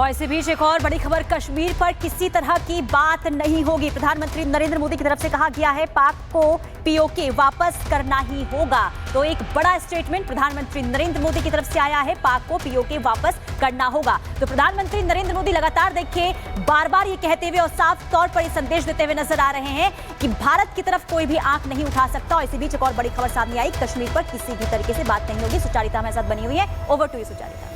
और इसी बीच एक और बड़ी खबर, कश्मीर पर किसी तरह की बात नहीं होगी। प्रधानमंत्री नरेंद्र मोदी की तरफ से कहा गया है पाक को पीओके वापस करना ही होगा। तो एक बड़ा स्टेटमेंट प्रधानमंत्री नरेंद्र मोदी की तरफ से आया है, पाक को पीओके वापस करना होगा। तो प्रधानमंत्री नरेंद्र मोदी लगातार देखिए बार बार ये कहते हुए और साफ तौर पर ये संदेश देते हुए नजर आ रहे हैं कि भारत की तरफ कोई भी आंख नहीं उठा सकता। और इसी बीच एक और बड़ी खबर सामने आई, कश्मीर पर किसी भी तरीके से बात नहीं होगी। सुचारिता हमारे साथ बनी हुई है, ओवर टू यू सुचारिता।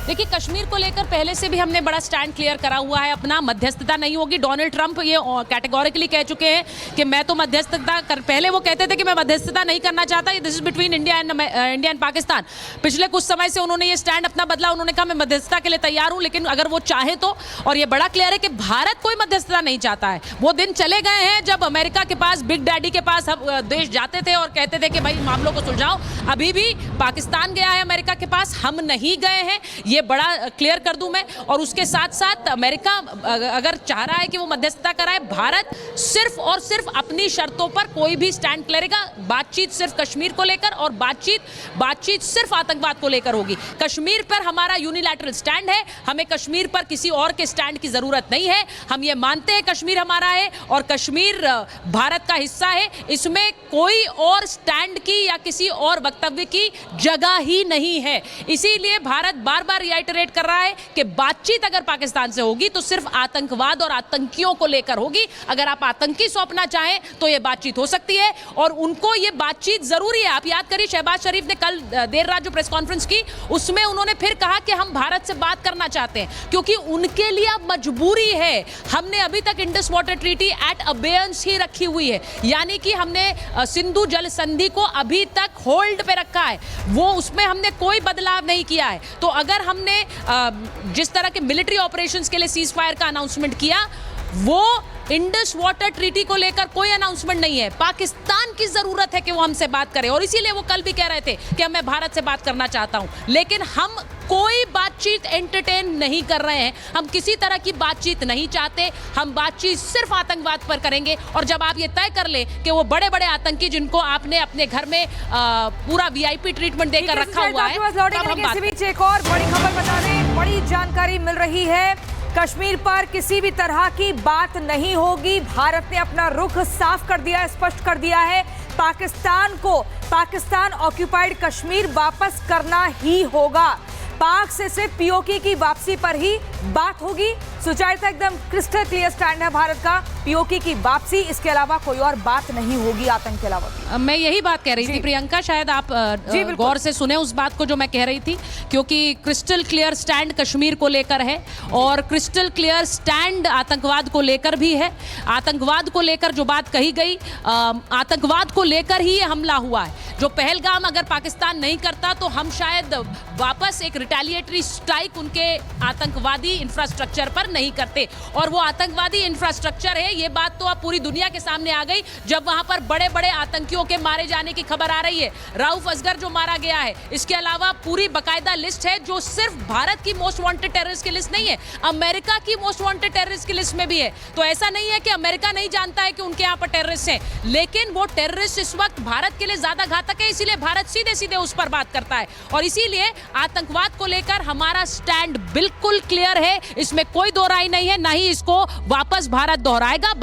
देखिए, कश्मीर को लेकर पहले से भी हमने बड़ा स्टैंड क्लियर करा हुआ है अपना, मध्यस्थता नहीं होगी। डोनाल्ड ट्रंप ये कैटेगोरिकली कह चुके हैं कि मैं तो मध्यस्थता पहले वो कहते थे कि मैं मध्यस्थता नहीं करना चाहता, this is between India and Pakistan. पिछले कुछ समय से उन्होंने ये स्टैंड अपना बदला, उन्होंने कहा मैं मध्यस्थता के लिए तैयार हूं, लेकिन अगर वो चाहे तो। और ये बड़ा क्लियर है कि भारत कोई मध्यस्थता नहीं चाहता है। वो दिन चले गए हैं जब अमेरिका के पास, बिग डैडी के पास हम देश जाते थे और कहते थे कि भाई मामलों को सुलझाओ। अभी भी पाकिस्तान गया है अमेरिका के पास, हम नहीं गए हैं, ये बड़ा क्लियर कर दूं मैं। और उसके साथ साथ अमेरिका अगर चाह रहा है कि वो मध्यस्थता कराए, भारत सिर्फ और सिर्फ अपनी शर्तों पर कोई भी स्टैंड करेगा। बातचीत सिर्फ कश्मीर को लेकर और बातचीत सिर्फ आतंकवाद को लेकर होगी। कश्मीर पर हमारा यूनिलैटरल स्टैंड है, हमें कश्मीर पर किसी और के स्टैंड की जरूरत नहीं है। हम ये मानते हैं कश्मीर हमारा है और कश्मीर भारत का हिस्सा है, इसमें कोई और स्टैंड की या किसी और वक्तव्य की जगह ही नहीं है। इसीलिए भारत बार बार रिआइटरेट कर रहा है कि बातचीत अगर पाकिस्तान से होगी तो सिर्फ आतंकवाद और आतंकियों को लेकर होगी। अगर आप आतंकी सौंपना चाहें तो यह बातचीत हो सकती है और उनको यह बातचीत जरूरी है। आप याद करिए, शहबाज शरीफ ने कल देर रात जो प्रेस कॉन्फ्रेंस की उसमें उन्होंने फिर कहा कि हम भारत से बात करना चाहते हैं, क्योंकि उनके लिए अब मजबूरी है। हमने अभी तक Indus water treaty at abeyance ही रखी हुई है, यानी कि हमने सिंधु जल संधि को अभी तक होल्ड पे रखा है, वो उसमें हमने कोई बदलाव नहीं किया है। तो अगर हमने जिस तरह के मिलिट्री ऑपरेशंस के लिए सीज फायर का अनाउंसमेंट किया, वो इंडस वाटर ट्रीटी को लेकर कोई अनाउंसमेंट नहीं है। पाकिस्तान की जरूरत है कि वो हमसे बात करे और इसीलिए वो कल भी कह रहे थे कि मैं भारत से बात करना चाहता हूं, लेकिन हम कोई बातचीत एंटरटेन नहीं कर रहे हैं। हम किसी तरह की बातचीत नहीं चाहते, हम बातचीत सिर्फ आतंकवाद पर करेंगे। और जब आप ये तय कर ले कि वो बड़े बड़े आतंकी जिनको आपने अपने घर में पूरा वीआईपी ट्रीटमेंट देकर रखा हुआ है, तब हम बात। बीच एक और बड़ी खबर बता दें, बड़ी जानकारी मिल रही है, कश्मीर पर किसी भी तरह की बात नहीं होगी। भारत ने अपना रुख साफ कर दिया, स्पष्ट कर दिया है, पाकिस्तान ऑक्यूपाइड कश्मीर वापस करना ही होगा। पाक से सिर्फ पीओके की वापसी पर ही बात होगी। सुचारिता, एकदम क्रिस्टल क्लियर स्टैंड है भारत का, पीओके की वापसी, इसके अलावा कोई और बात नहीं होगी आतंक के अलावा। मैं यही बात कह रही थी प्रियंका, शायद आप गौर से सुने उस बात को जो मैं कह रही थी, क्योंकि क्रिस्टल क्लियर स्टैंड कश्मीर को लेकर है और क्रिस्टल क्लियर स्टैंड आतंकवाद को लेकर भी है। आतंकवाद को लेकर जो बात कही गई, आतंकवाद को लेकर ही ये हमला हुआ है। जो पहलगाम अगर पाकिस्तान नहीं करता तो हम शायद वापस एक रिटेलिएटरी स्ट्राइक उनके आतंकवादी इंफ्रास्ट्रक्चर पर नहीं करते। और वो आतंकवादी इंफ्रास्ट्रक्चर है, ये बात तो अब पूरी दुनिया के सामने आ गई जब वहां पर बड़े बड़े आतंकियों के मारे जाने की खबर आ रही है। राउफ असगर जो मारा गया है, इसके अलावा पूरी बकायदा लिस्ट है जो सिर्फ भारत की मोस्ट वांटेड टेररिस्ट की लिस्ट नहीं है, अमेरिका की मोस्ट वांटेड टेररिस्ट की लिस्ट में भी है। तो ऐसा नहीं है कि अमेरिका नहीं जानता है कि उनके यहाँ पर टेररिस्ट हैं, लेकिन वो टेररिस्ट इस वक्त भारत के लिए ज्यादा घातक है, इसीलिए भारत सीधे सीधे उस पर बात करता है। और इसीलिए आतंकवाद को लेकर हमारा स्टैंड बिल्कुल क्लियर है, इसमें कोई दो राय नहीं है, ना ही इसको वापस भारत दोहराएगा।